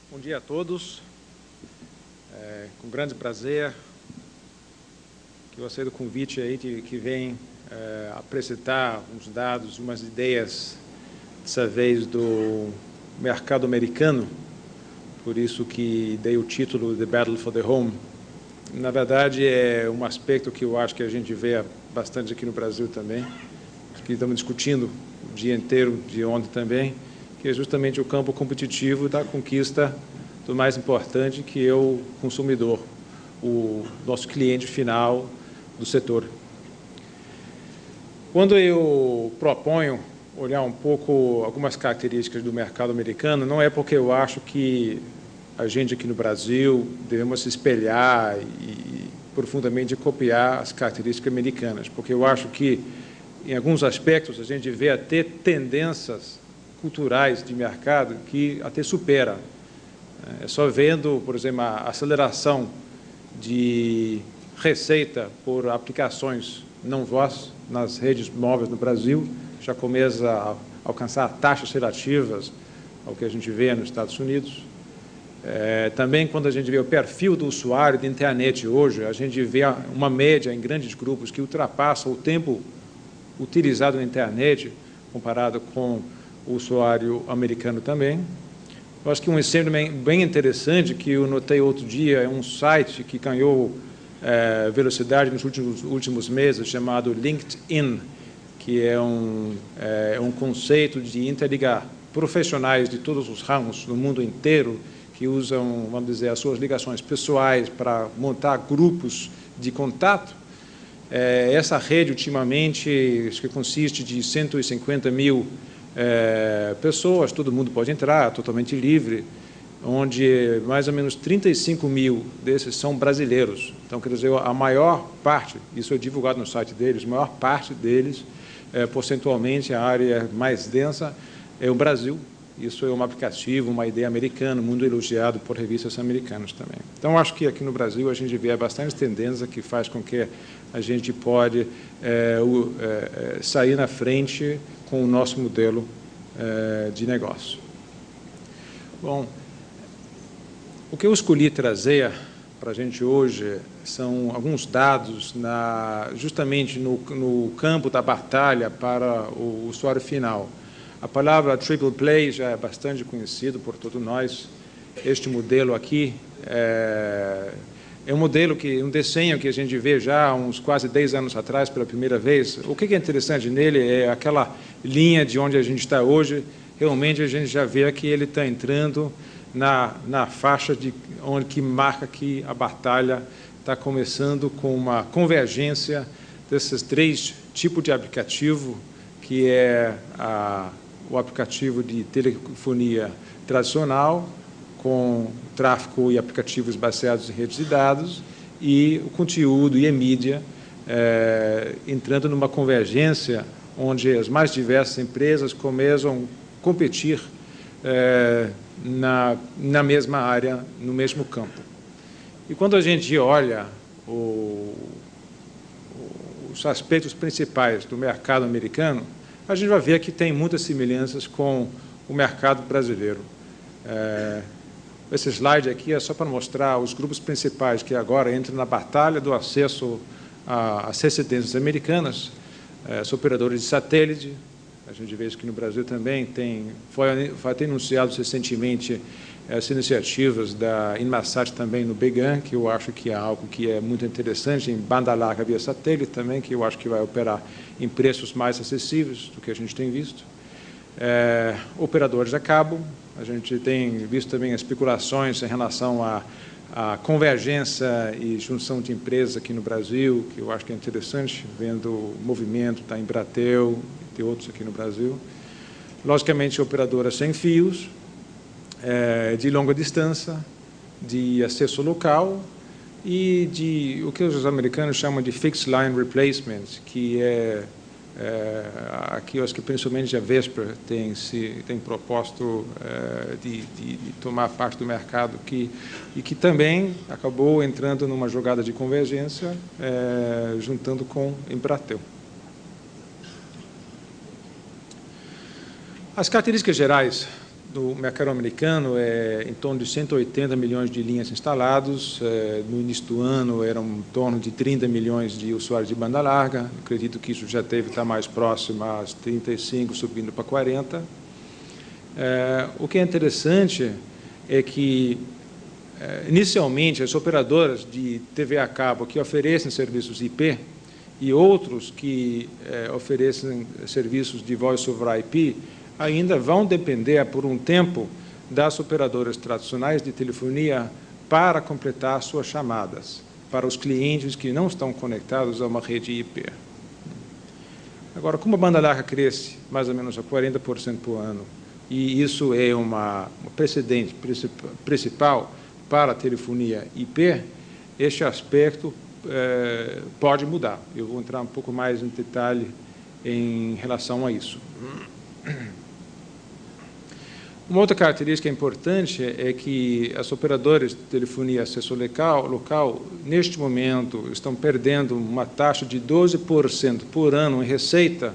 Bom dia a todos. Com grande prazer que eu aceito o convite aí que vem apresentar uns dados, umas ideias, dessa vez do mercado americano, por isso que dei o título The Battle for the Home. Na verdade, é um aspecto que eu acho que a gente vê bastante aqui no Brasil também, que estamos discutindo o dia inteiro, de ontem também, que é justamente o campo competitivo da conquista do mais importante, que é o consumidor, o nosso cliente final do setor. Quando eu proponho olhar um pouco algumas características do mercado americano, não é porque eu acho que a gente aqui no Brasil devemos se espelhar e profundamente copiar as características americanas, porque eu acho que, em alguns aspectos, a gente vê até tendências culturais de mercado que até supera. É só vendo, por exemplo, a aceleração de receita por aplicações não voz nas redes móveis no Brasil, já começa a alcançar taxas relativas ao que a gente vê nos Estados Unidos. Também, quando a gente vê o perfil do usuário de internet hoje, a gente vê uma média em grandes grupos que ultrapassa o tempo utilizado na internet, comparado com o usuário americano também. Eu acho que um exemplo bem interessante que eu notei outro dia é um site que ganhou velocidade nos últimos meses, chamado LinkedIn, que é um conceito de interligar profissionais de todos os ramos no mundo inteiro que usam, vamos dizer, as suas ligações pessoais para montar grupos de contato. Essa rede, ultimamente, acho que consiste de 150 mil pessoas, todo mundo pode entrar, totalmente livre, onde mais ou menos 35 mil desses são brasileiros. Então, quer dizer, a maior parte, isso é divulgado no site deles, a maior parte deles, percentualmente, a área mais densa é o Brasil. Isso é um aplicativo, uma ideia americana, muito elogiado por revistas americanas também. Então, acho que aqui no Brasil a gente vê bastante tendência que faz com que a gente pode sair na frente com o nosso modelo de negócio. Bom, o que eu escolhi trazer para a gente hoje são alguns dados justamente no campo da batalha para o usuário final. A palavra Triple Play já é bastante conhecido por todos nós. Este modelo aqui é um modelo um desenho que a gente vê já há uns quase 10 anos atrás pela primeira vez. O que é interessante nele é aquela linha de onde a gente está hoje. Realmente a gente já vê que ele está entrando na faixa que marca que a batalha está começando com uma convergência desses três tipos de aplicativo, que é o aplicativo de telefonia tradicional, com tráfego e aplicativos baseados em redes de dados, e o conteúdo e a mídia, entrando numa convergência onde as mais diversas empresas começam a competir na mesma área, no mesmo campo. E quando a gente olha os aspectos principais do mercado americano, a gente vai ver que tem muitas semelhanças com o mercado brasileiro. Esse slide aqui é só para mostrar os grupos principais que agora entram na batalha do acesso às residências americanas, os operadores de satélite. A gente vê isso aqui no Brasil também. Foi até anunciado recentemente as iniciativas da Inmarsat também no BGAN, que eu acho que é algo que é muito interessante, em banda larga via satélite também, que eu acho que vai operar em preços mais acessíveis do que a gente tem visto. Operadores a cabo, a gente tem visto também especulações em relação à convergência e junção de empresas aqui no Brasil, que eu acho que é interessante, vendo o movimento da Embratel e de outros aqui no Brasil. Logicamente, operadoras sem fios, de longa distância, de acesso local e de o que os americanos chamam de fixed line replacement, que aqui eu acho que principalmente a Vesper tem proposto de tomar parte do mercado e que também acabou entrando numa jogada de convergência juntando com Embratel. As características gerais no mercado americano é em torno de 180 milhões de linhas instaladas. No início do ano eram em torno de 30 milhões de usuários de banda larga. Acredito que isso já deve estar mais próximo às 35, subindo para 40. O que é interessante é que, inicialmente, as operadoras de TV a cabo que oferecem serviços IP e outros que oferecem serviços de Voice over IP ainda vão depender, por um tempo, das operadoras tradicionais de telefonia para completar suas chamadas para os clientes que não estão conectados a uma rede IP. Agora, como a banda larga cresce mais ou menos a 40% por ano, e isso é uma precedente principal para a telefonia IP, este aspecto pode mudar. Eu vou entrar um pouco mais em detalhe em relação a isso. Uma outra característica importante é que as operadoras de telefonia acesso local, neste momento, estão perdendo uma taxa de 12% por ano em receita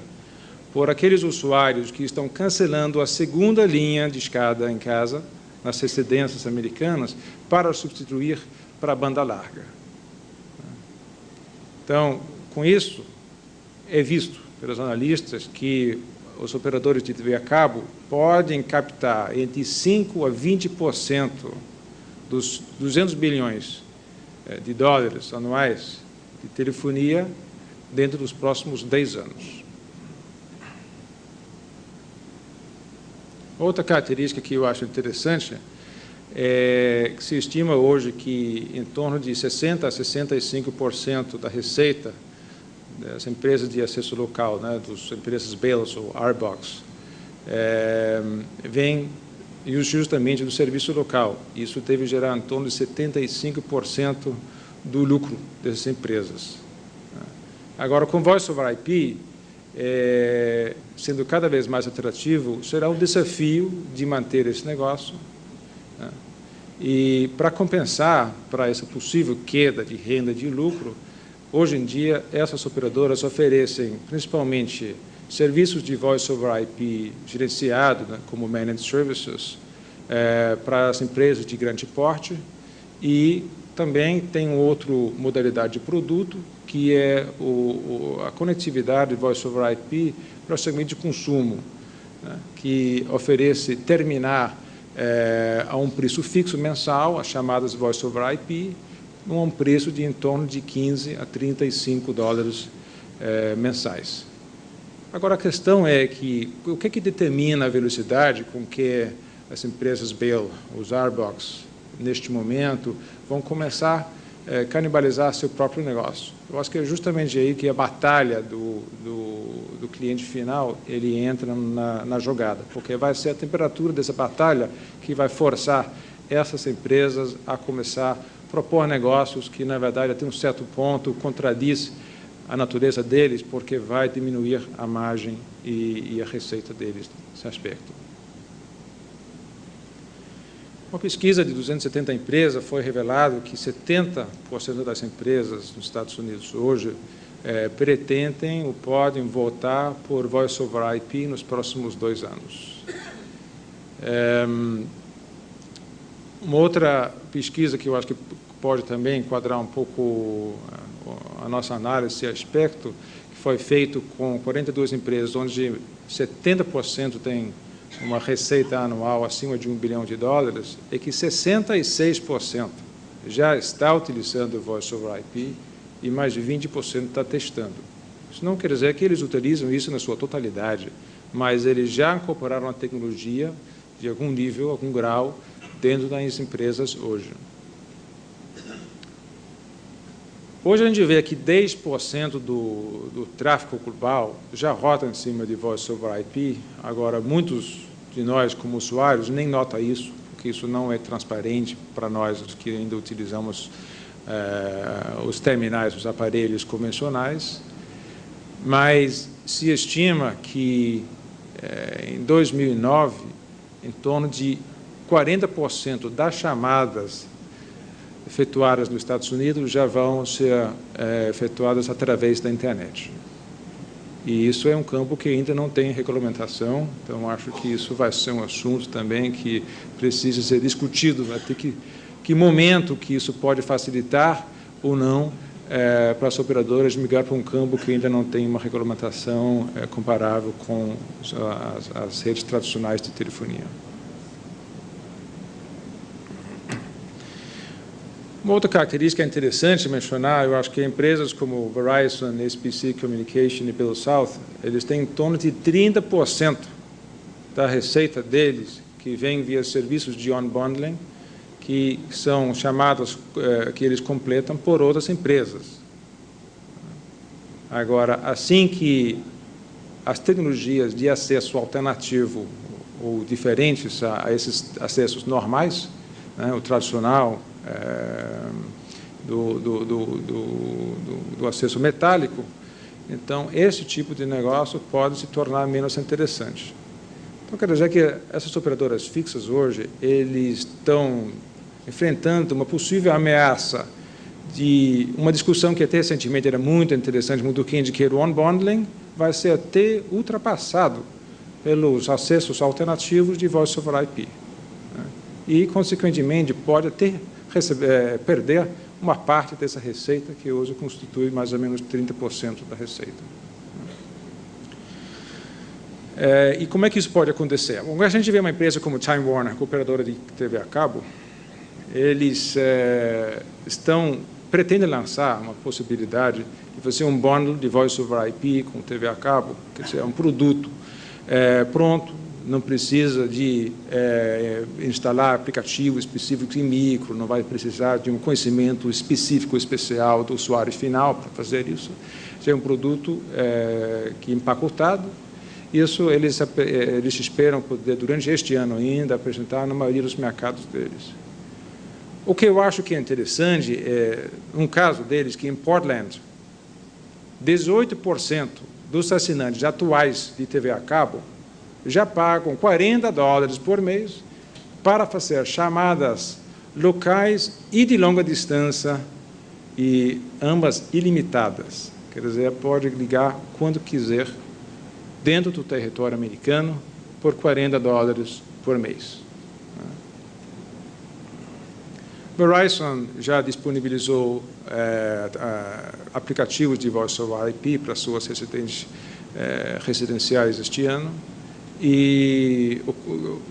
por aqueles usuários que estão cancelando a segunda linha de escada em casa, nas residências americanas, para substituir para a banda larga. Então, com isso, é visto pelos analistas que os operadores de TV a cabo podem captar entre 5% a 20% dos 200 bilhões de dólares anuais de telefonia dentro dos próximos 10 anos. Outra característica que eu acho interessante é que se estima hoje que em torno de 60% a 65% da receita das empresas de acesso local, das empresas BELS ou RBOX, vem justamente do serviço local. Isso deve gerar em torno de 75% do lucro dessas empresas. Agora, com Voice over IP, sendo cada vez mais atrativo, será um desafio de manter esse negócio. E, para compensar para essa possível queda de renda de lucro, hoje em dia, essas operadoras oferecem, principalmente, serviços de Voice over IP gerenciado, como Managed Services, para as empresas de grande porte, e também tem outra modalidade de produto, que é a conectividade de Voice over IP para o segmento de consumo, que oferece terminar a um preço fixo mensal, as chamadas Voice over IP, a um preço de em torno de 15 a 35 dólares mensais. Agora, a questão é que o que determina a velocidade com que as empresas BEL, os RBOX, neste momento, vão começar a canibalizar seu próprio negócio. Eu acho que é justamente aí que a batalha do cliente final ele entra na jogada, porque vai ser a temperatura dessa batalha que vai forçar essas empresas a começar a propor negócios que, na verdade, até um certo ponto, contradiz a natureza deles, porque vai diminuir a margem e a receita deles nesse aspecto. Uma pesquisa de 270 empresas foi revelado que 70% das empresas nos Estados Unidos hoje pretendem ou podem votar por Voice over IP nos próximos 2 anos. Uma outra pesquisa que eu acho que pode também enquadrar um pouco a nossa análise desse aspecto, que foi feito com 42 empresas, onde 70% tem uma receita anual acima de $1 bilhão, é que 66% já está utilizando o Voice over IP e mais de 20% está testando. Isso não quer dizer que eles utilizam isso na sua totalidade, mas eles já incorporaram a tecnologia de algum nível, algum grau, dentro das empresas hoje. Hoje a gente vê que 10% do tráfego global já roda em cima de Voice over IP. Agora, muitos de nós, como usuários, nem notam isso, porque isso não é transparente para nós, os que ainda utilizamos os terminais, os aparelhos convencionais. Mas se estima que, em 2009, em torno de 40% das chamadas efetuadas nos Estados Unidos já vão ser efetuadas através da internet. E isso é um campo que ainda não tem regulamentação, então acho que isso vai ser um assunto também que precisa ser discutido, até que momento que isso pode facilitar ou não para as operadoras migrar para um campo que ainda não tem uma regulamentação comparável com as redes tradicionais de telefonia. Uma outra característica interessante mencionar, eu acho que empresas como Verizon, SBC Communication e Bell South, eles têm em torno de 30% da receita deles que vem via serviços de unbundling, que são chamadas, que eles completam por outras empresas. Agora, assim que as tecnologias de acesso alternativo ou diferentes a esses acessos normais, né, o tradicional, do acesso metálico, então esse tipo de negócio pode se tornar menos interessante. Então, quer dizer que essas operadoras fixas hoje, eles estão enfrentando uma possível ameaça de uma discussão que até recentemente era muito interessante, muito quente, que era o unbundling, vai ser até ultrapassado pelos acessos alternativos de Voice over IP. Né? E, consequentemente, pode até perder uma parte dessa receita, que hoje constitui mais ou menos 30% da receita. E como é que isso pode acontecer? Bom, a gente vê uma empresa como Time Warner, operadora de TV a cabo, eles pretendem lançar uma possibilidade de fazer um bundle de Voice over IP com TV a cabo, quer dizer, é um produto pronto, não precisa de instalar aplicativos específicos em micro, não vai precisar de um conhecimento específico, especial do usuário final para fazer isso. É um produto que empacotado. Isso eles esperam poder, durante este ano ainda, apresentar na maioria dos mercados deles. O que eu acho que é interessante é, um caso deles, que em Portland, 18% dos assinantes atuais de TV a cabo já pagam $40 por mês para fazer chamadas locais e de longa distância, e ambas ilimitadas. Quer dizer, pode ligar quando quiser, dentro do território americano, por $40 por mês. Verizon já disponibilizou aplicativos de Voice over IP para suas residenciais este ano, e o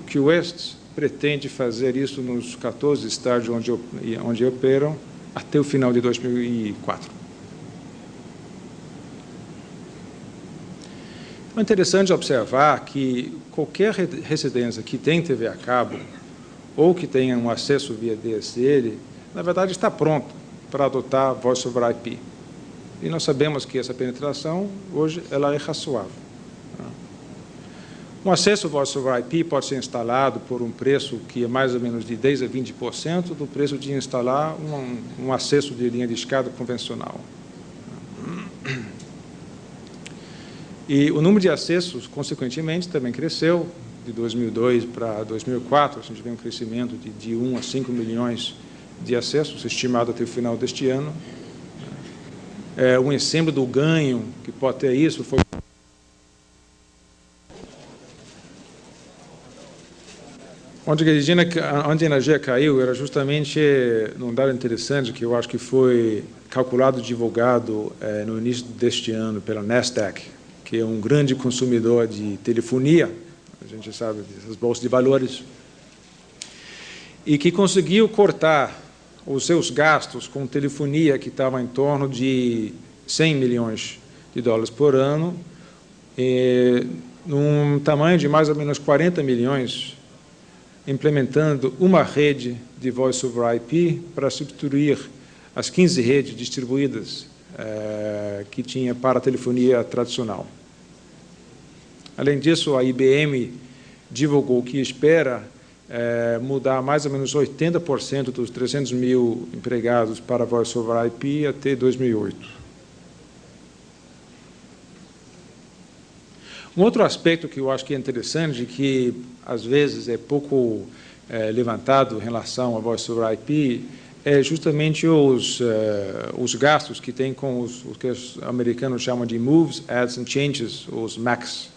Qwest pretende fazer isso nos 14 estados onde operam até o final de 2004. É interessante observar que qualquer residência que tem TV a cabo ou que tenha um acesso via DSL, na verdade está pronta para adotar Voice over IP. E nós sabemos que essa penetração, hoje, ela é razoável. Um acesso Voice over IP pode ser instalado por um preço que é mais ou menos de 10% a 20% do preço de instalar um acesso de linha de escada convencional. E o número de acessos, consequentemente, também cresceu. De 2002 para 2004, a gente vê um crescimento de 1 a 5 milhões de acessos, estimado até o final deste ano. Um exemplo do ganho que pode ter isso foi... Onde a energia caiu era justamente num dado interessante que eu acho que foi calculado e divulgado no início deste ano pela Nasdaq, que é um grande consumidor de telefonia, a gente sabe dessas bolsas de valores, e que conseguiu cortar os seus gastos com telefonia, que estava em torno de $100 milhões por ano, num tamanho de mais ou menos 40 milhões, implementando uma rede de Voice over IP para substituir as 15 redes distribuídas que tinha para a telefonia tradicional. Além disso, a IBM divulgou que espera mudar mais ou menos 80% dos 300 mil empregados para Voice over IP até 2008. Um outro aspecto que eu acho que é interessante, que às vezes é pouco levantado em relação a Voice over IP, é justamente os gastos que tem com o que os americanos chamam de Moves, Adds and Changes, os MACs.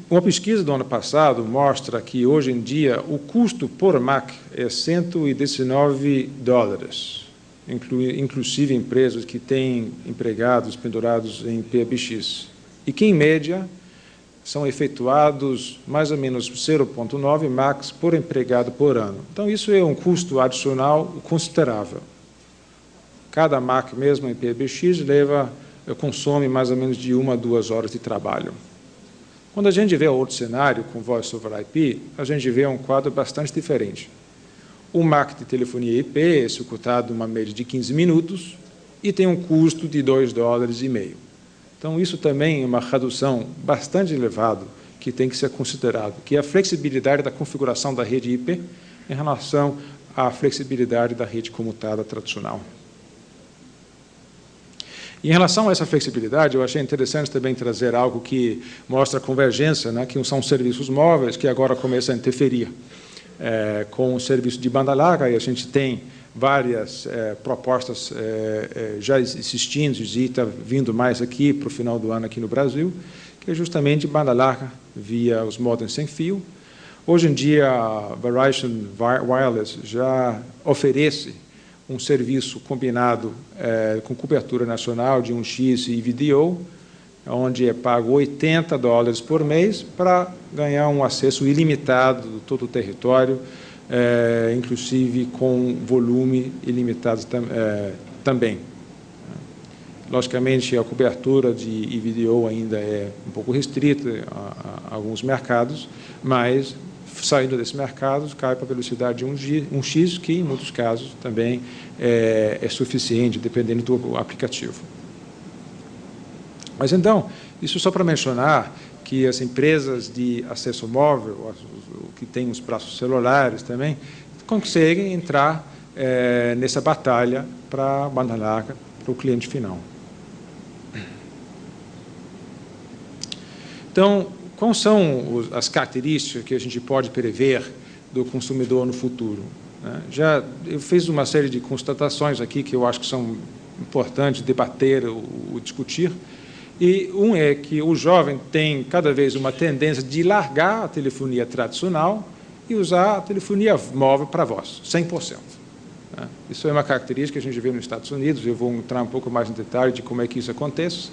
Uma pesquisa do ano passado mostra que, hoje em dia, o custo por MAC é $119, inclusive empresas que têm empregados pendurados em PBX, e que, em média, são efetuados mais ou menos 0,9 MACs por empregado por ano. Então, isso é um custo adicional considerável. Cada MAC, mesmo em PBX, consome mais ou menos de 1 a 2 horas de trabalho. Quando a gente vê outro cenário com Voice over IP, a gente vê um quadro bastante diferente. O MAC de telefonia IP é executado numa média de 15 minutos e tem um custo de $2,50. Então, isso também é uma redução bastante elevada que tem que ser considerado, que é a flexibilidade da configuração da rede IP em relação à flexibilidade da rede comutada tradicional. Em relação a essa flexibilidade, eu achei interessante também trazer algo que mostra a convergência, né, que são serviços móveis que agora começam a interferir com o serviço de banda larga, e a gente tem várias propostas já existindo e está vindo mais aqui para o final do ano aqui no Brasil, que é justamente banda larga via os modems sem fio. Hoje em dia, a Verizon Wireless já oferece um serviço combinado com cobertura nacional de 1x e VDO, onde é pago $80 por mês para ganhar um acesso ilimitado de todo o território, inclusive com volume ilimitado também. Logicamente, a cobertura de IVDO ainda é um pouco restrita a alguns mercados, mas, saindo desse mercado, cai para a velocidade de 1x, que, em muitos casos, também é suficiente, dependendo do aplicativo. Mas, então, isso só para mencionar que as empresas de acesso móvel, que têm os braços celulares também, conseguem entrar nessa batalha para a banda larga, para o cliente final. Então, quais são as características que a gente pode prever do consumidor no futuro? Eu fiz uma série de constatações aqui que eu acho que são importantes debater ou discutir. E é que o jovem tem cada vez uma tendência de largar a telefonia tradicional e usar a telefonia móvel para voz, 100%. Isso é uma característica que a gente vê nos Estados Unidos, eu vou entrar um pouco mais em detalhe de como é que isso acontece.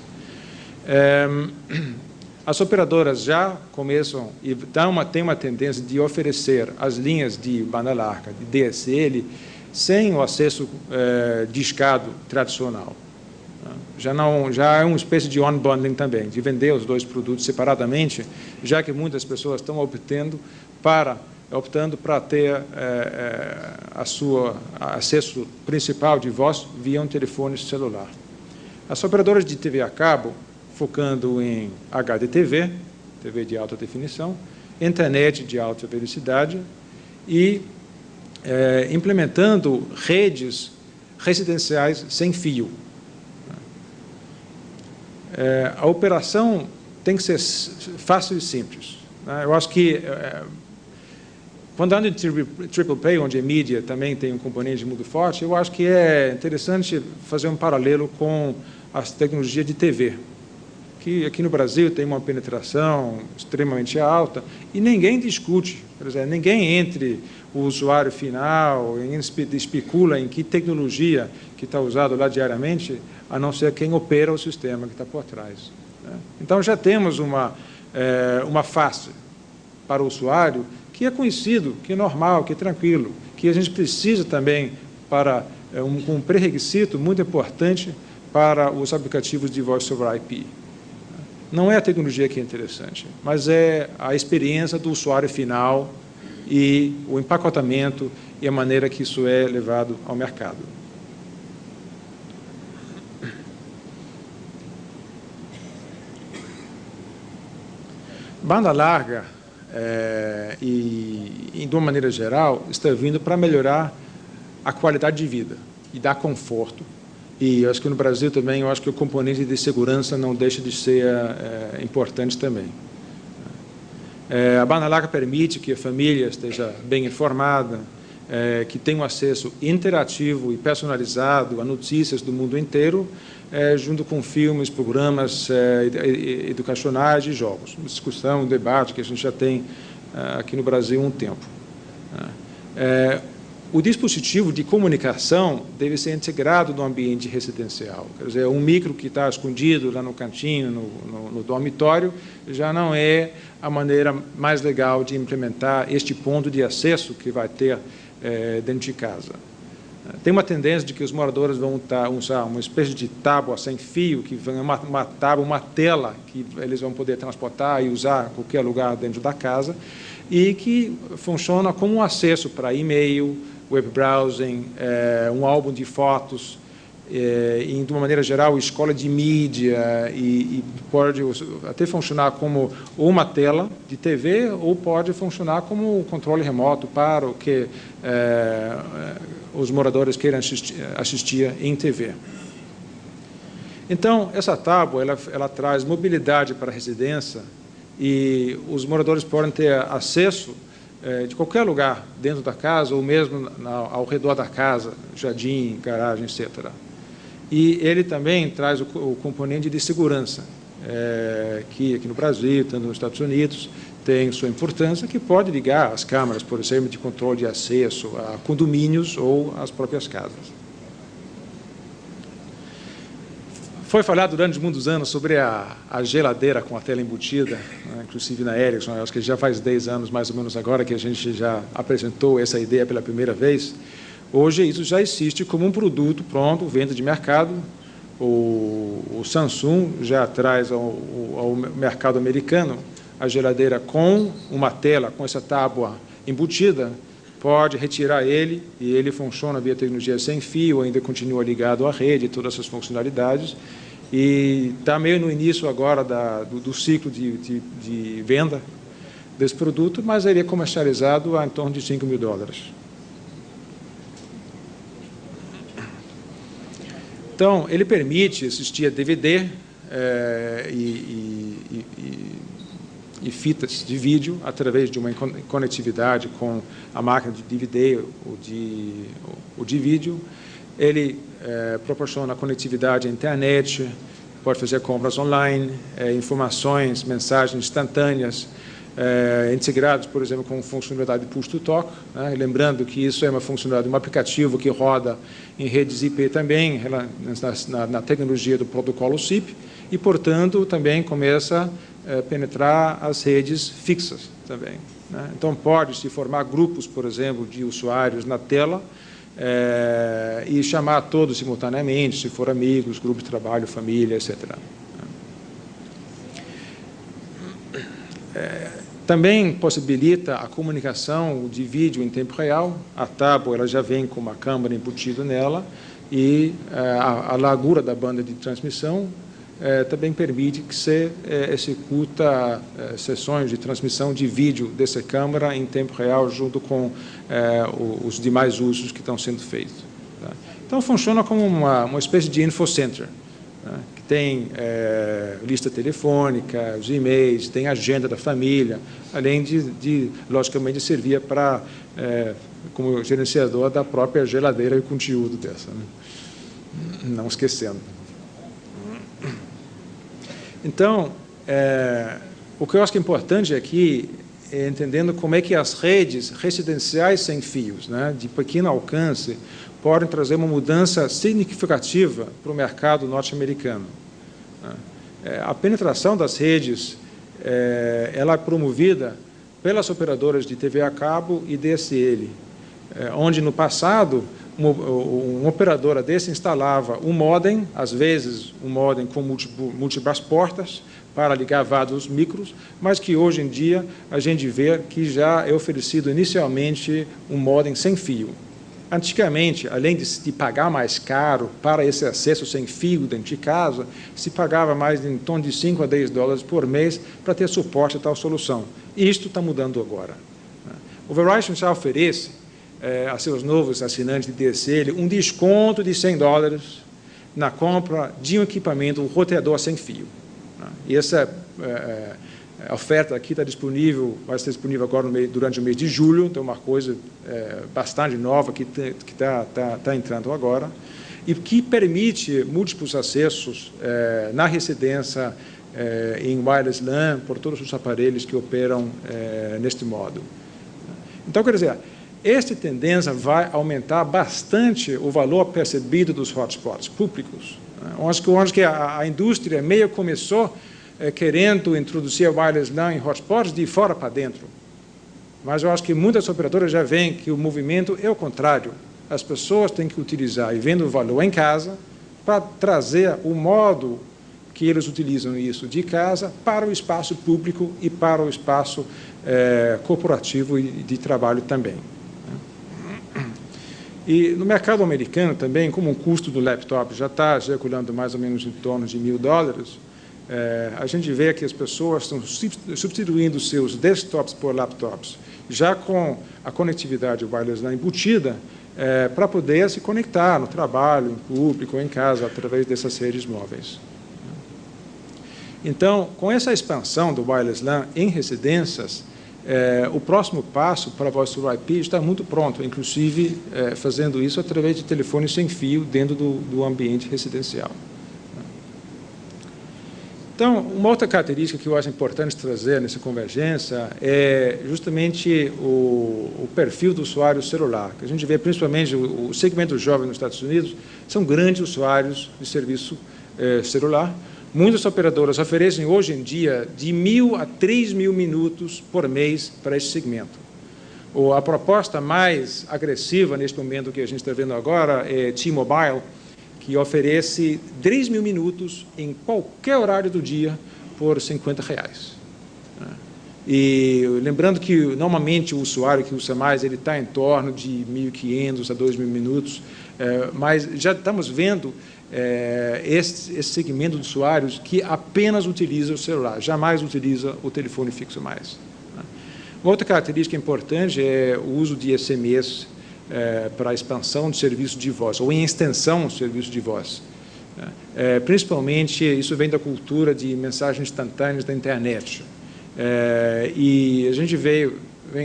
As operadoras já começam e têm uma tendência de oferecer as linhas de banda larga, de DSL, sem o acesso discado tradicional. Já é uma espécie de unbundling também, de vender os dois produtos separadamente, já que muitas pessoas estão optando para ter acesso principal de voz via um telefone celular. As operadoras de TV a cabo, focando em HDTV, TV de alta definição, internet de alta velocidade e implementando redes residenciais sem fio. A operação tem que ser fácil e simples. Eu acho que, quando ando em Triple Play, onde a mídia também tem um componente muito forte, eu acho que é interessante fazer um paralelo com as tecnologias de TV, que aqui no Brasil tem uma penetração extremamente alta e ninguém discute, por exemplo, ninguém entre o usuário final, ninguém especula em que tecnologia que está usada lá diariamente, a não ser quem opera o sistema que está por trás. Então, já temos uma face para o usuário que é conhecido, que é normal, que é tranquilo, que a gente precisa também para um pré-requisito muito importante para os aplicativos de Voice over IP. Não é a tecnologia que é interessante, mas é a experiência do usuário final e o empacotamento e a maneira que isso é levado ao mercado. Banda larga, de uma maneira geral, está vindo para melhorar a qualidade de vida e dar conforto. E eu acho que no Brasil também, eu acho que o componente de segurança não deixa de ser importante também. A banda larga permite que a família esteja bem informada, que tenha um acesso interativo e personalizado a notícias do mundo inteiro, junto com filmes, programas educacionais e jogos. Uma discussão, um debate que a gente já tem aqui no Brasil há um tempo. O dispositivo de comunicação deve ser integrado no ambiente residencial. Quer dizer, um micro que está escondido lá no cantinho, no dormitório, já não é a maneira mais legal de implementar este ponto de acesso que vai ter dentro de casa. Tem uma tendência de que os moradores vão usar uma espécie de tábua sem fio, que é uma tela que eles vão poder transportar e usar em qualquer lugar dentro da casa, e que funciona como um acesso para e-mail, web browsing, um álbum de fotos, e, de uma maneira geral, escola de mídia, e pode até funcionar como uma tela de TV, ou pode funcionar como um controle remoto para o que os moradores queiram assistir em TV. Então, essa tábua ela traz mobilidade para a residência, e os moradores podem ter acesso de qualquer lugar dentro da casa, ou mesmo ao redor da casa, jardim, garagem, etc. E ele também traz o componente de segurança, que aqui no Brasil, tanto nos Estados Unidos, tem sua importância, que pode ligar as câmeras, por exemplo, de controle de acesso a condomínios ou às próprias casas. Foi falado durante muitos anos sobre a geladeira com a tela embutida, né, inclusive na Ericsson. Acho que já faz 10 anos, mais ou menos agora, que a gente já apresentou essa ideia pela primeira vez. Hoje, isso já existe como um produto pronto, venda de mercado. O Samsung já traz ao mercado americano a geladeira com uma tela, com essa tábua embutida. Pode retirar ele, e ele funciona via tecnologia sem fio, ainda continua ligado à rede, todas essas funcionalidades. E está meio no início agora do ciclo de venda desse produto, mas ele é comercializado a em torno de $5.000. Então, ele permite assistir a DVD e fitas de vídeo através de uma conectividade com a máquina de DVD ou de vídeo. Ele proporciona conectividade à internet, pode fazer compras online, informações, mensagens instantâneas, integrados, por exemplo, com funcionalidade de push-to-talk, né? Lembrando que isso é uma funcionalidade de um aplicativo que roda em redes IP também, na tecnologia do protocolo SIP, e, portanto, também começa a penetrar as redes fixas também, né? Então, pode-se formar grupos, por exemplo, de usuários na tela, e chamar todos simultaneamente, se for amigos, grupo de trabalho, família, etc. Também possibilita a comunicação de vídeo em tempo real. A tábua ela já vem com uma câmera embutida nela, e a largura da banda de transmissão também permite que se executa sessões de transmissão de vídeo dessa câmera em tempo real, junto com os demais usos que estão sendo feitos. Tá? Então, funciona como uma espécie de infocenter, né? Que tem lista telefônica, os e-mails, tem agenda da família, além de logicamente, servir para, como gerenciador da própria geladeira e conteúdo dessa, né? Não esquecendo. Então, o que eu acho que é importante aqui é entendendo como é que as redes residenciais sem fios, né, de pequeno alcance, podem trazer uma mudança significativa para o mercado norte-americano. A penetração das redes ela é promovida pelas operadoras de TV a cabo e DSL, onde, no passado, uma operadora desse instalava um modem, às vezes um modem com múltiplas portas, para ligar vários micros, mas que hoje em dia a gente vê que já é oferecido inicialmente um modem sem fio. Antigamente, além de pagar mais caro para esse acesso sem fio dentro de casa, se pagava mais em torno de $5 a $10 por mês para ter suporte a tal solução. E isto está mudando agora. O Verizon já oferece a seus novos assinantes de DSL um desconto de $100 na compra de um equipamento, um roteador sem fio. E essa A oferta aqui está disponível, vai ser disponível agora durante o mês de julho, então uma coisa bastante nova que está entrando agora, e que permite múltiplos acessos na residência em wireless LAN por todos os aparelhos que operam neste modo. Então, quer dizer, esta tendência vai aumentar bastante o valor percebido dos hotspots públicos, onde a indústria meio começou querendo introduzir wireless LAN em hotspots de fora para dentro. Mas eu acho que muitas operadoras já veem que o movimento é o contrário. As pessoas têm que utilizar e vendo o valor em casa para trazer o modo que eles utilizam isso de casa para o espaço público e para o espaço corporativo e de trabalho também. E no mercado americano também, como o custo do laptop já está circulando mais ou menos em torno de $1.000, a gente vê que as pessoas estão substituindo seus desktops por laptops, já com a conectividade wireless LAN embutida, para poder se conectar no trabalho, em público, em casa, através dessas redes móveis. Então, com essa expansão do wireless LAN em residências, o próximo passo para a Voice over IP está muito pronto, inclusive fazendo isso através de telefones sem fio dentro do ambiente residencial. Então, uma outra característica que eu acho importante trazer nessa convergência é justamente o perfil do usuário celular, que a gente vê principalmente o segmento jovem nos Estados Unidos, são grandes usuários de serviço celular. Muitas operadoras oferecem hoje em dia de 1.000 a 3.000 minutos por mês para esse segmento. A proposta mais agressiva neste momento que a gente está vendo agora é T-Mobile, que oferece 3.000 minutos em qualquer horário do dia por R$50. E lembrando que, normalmente, o usuário que usa mais, ele está em torno de 1.500 a 2.000 minutos, mas já estamos vendo esse segmento de usuários que apenas utiliza o celular, jamais utiliza o telefone fixo mais. Uma outra característica importante é o uso de SMS, para a expansão do serviço de voz, ou em extensão do serviço de voz. Principalmente, isso vem da cultura de mensagens instantâneas da internet. E a gente vê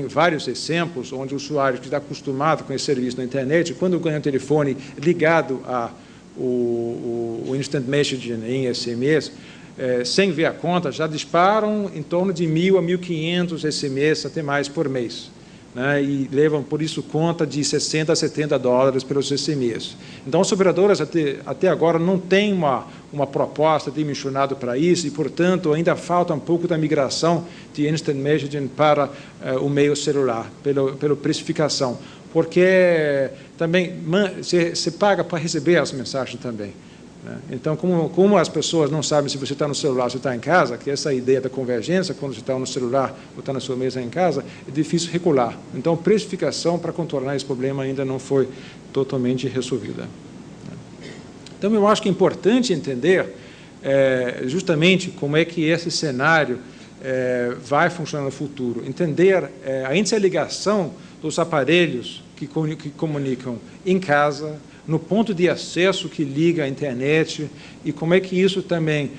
vários exemplos onde o usuário que está acostumado com esse serviço na internet, quando ganha um telefone ligado o Instant Messaging em SMS, sem ver a conta, já disparam em torno de 1.000 a 1.500 SMS, até mais, por mês. E levam, por isso, conta de $60 a $70 pelos SMS. Então, as operadoras, até agora, não têm uma proposta dimensionada para isso e, portanto, ainda falta um pouco da migração de Instant Messaging para o meio celular, pela precificação, porque também você paga para receber as mensagens também. Então, como as pessoas não sabem se você está no celular ou se está em casa, que essa ideia da convergência, quando você está no celular ou está na sua mesa em casa, é difícil regular. Então, a precificação para contornar esse problema ainda não foi totalmente resolvida. Então, eu acho que é importante entender justamente como é que esse cenário vai funcionar no futuro. Entender a interligação dos aparelhos que comunicam em casa, no ponto de acesso que liga à internet, e como é que isso também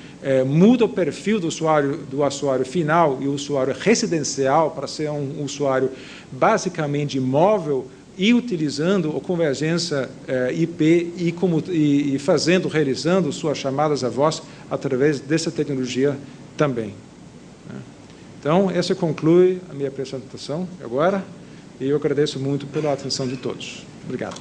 muda o perfil do usuário final e o usuário residencial para ser um usuário basicamente móvel e utilizando a convergência IP e realizando suas chamadas à voz através dessa tecnologia também. Então, essa conclui a minha apresentação agora, e eu agradeço muito pela atenção de todos. Obrigado.